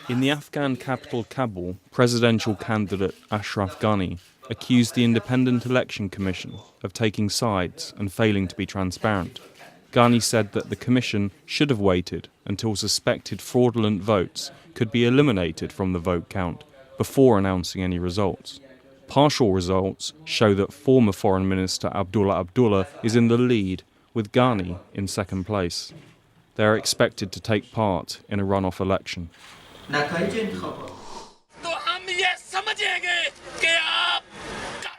In the Afghan capital Kabul, presidential candidate Ashraf Ghani accused the Independent Election Commission of taking sides and failing to be transparent. Ghani said that the commission should have waited until suspected fraudulent votes could be eliminated from the vote count before announcing any results. Partial results show that former Foreign Minister Abdullah is in the lead, with Ghani in second place. They are expected to take part in a runoff election.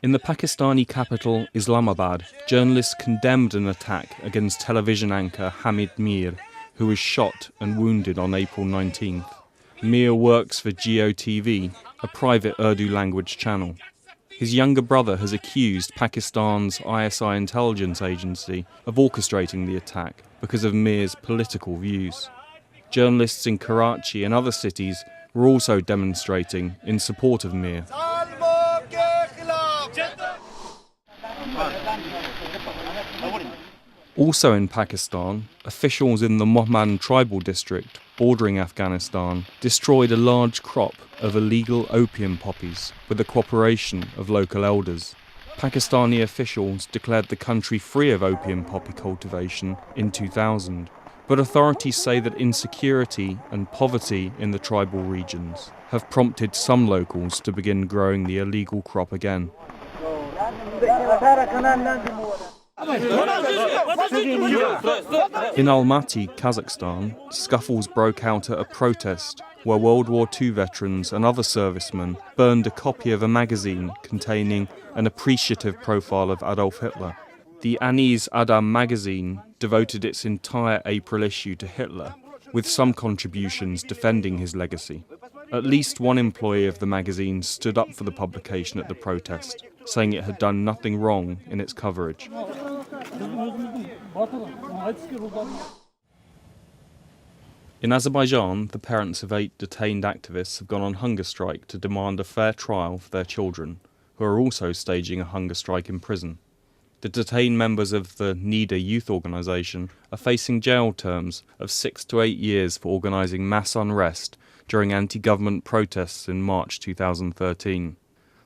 In the Pakistani capital, Islamabad, journalists condemned an attack against television anchor Hamid Mir, who was shot and wounded on April 19th. Mir works for GeoTV, a private Urdu language channel. His younger brother has accused Pakistan's ISI intelligence agency of orchestrating the attack because of Mir's political views. Journalists in Karachi and other cities were also demonstrating in support of Mir. Also in Pakistan, officials in the Mohman tribal district bordering Afghanistan destroyed a large crop of illegal opium poppies with the cooperation of local elders. Pakistani officials declared the country free of opium poppy cultivation in 2000, but authorities say that insecurity and poverty in the tribal regions have prompted some locals to begin growing the illegal crop again. In Almaty, Kazakhstan, scuffles broke out at a protest where World War II veterans and other servicemen burned a copy of a magazine containing an appreciative profile of Adolf Hitler. The Anis Adam magazine devoted its entire April issue to Hitler, with some contributions defending his legacy. At least one employee of the magazine stood up for the publication at the protest, saying it had done nothing wrong in its coverage. In Azerbaijan, the parents of 8 detained activists have gone on hunger strike to demand a fair trial for their children, who are also staging a hunger strike in prison. The detained members of the NIDA youth organisation are facing jail terms of 6 to 8 years for organising mass unrest during anti-government protests in March 2013.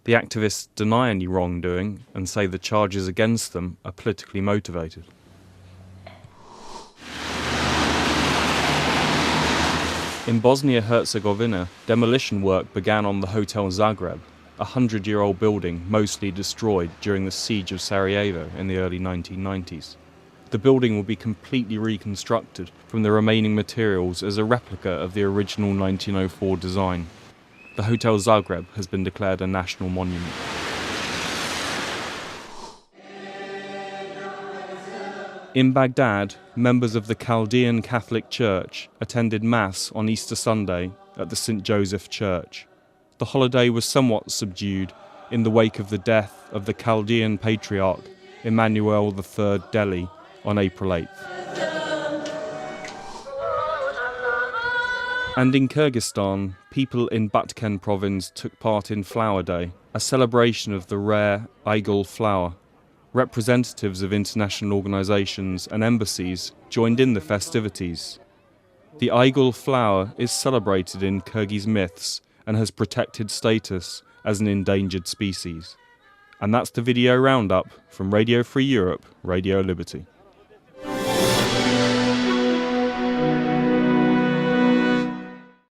The activists deny any wrongdoing and say the charges against them are politically motivated. In Bosnia-Herzegovina, demolition work began on the Hotel Zagreb, a 100-year-old building mostly destroyed during the siege of Sarajevo in the early 1990s. The building will be completely reconstructed from the remaining materials as a replica of the original 1904 design. The Hotel Zagreb has been declared a national monument. In Baghdad, members of the Chaldean Catholic Church attended Mass on Easter Sunday at the St. Joseph Church. The holiday was somewhat subdued in the wake of the death of the Chaldean Patriarch Emmanuel III Delhi on April 8th. And in Kyrgyzstan, people in Batken province took part in Flower Day, a celebration of the rare Aigul flower. Representatives of international organisations and embassies joined in the festivities. The Aigul flower is celebrated in Kyrgyz myths and has protected status as an endangered species. And that's the video roundup from Radio Free Europe, Radio Liberty.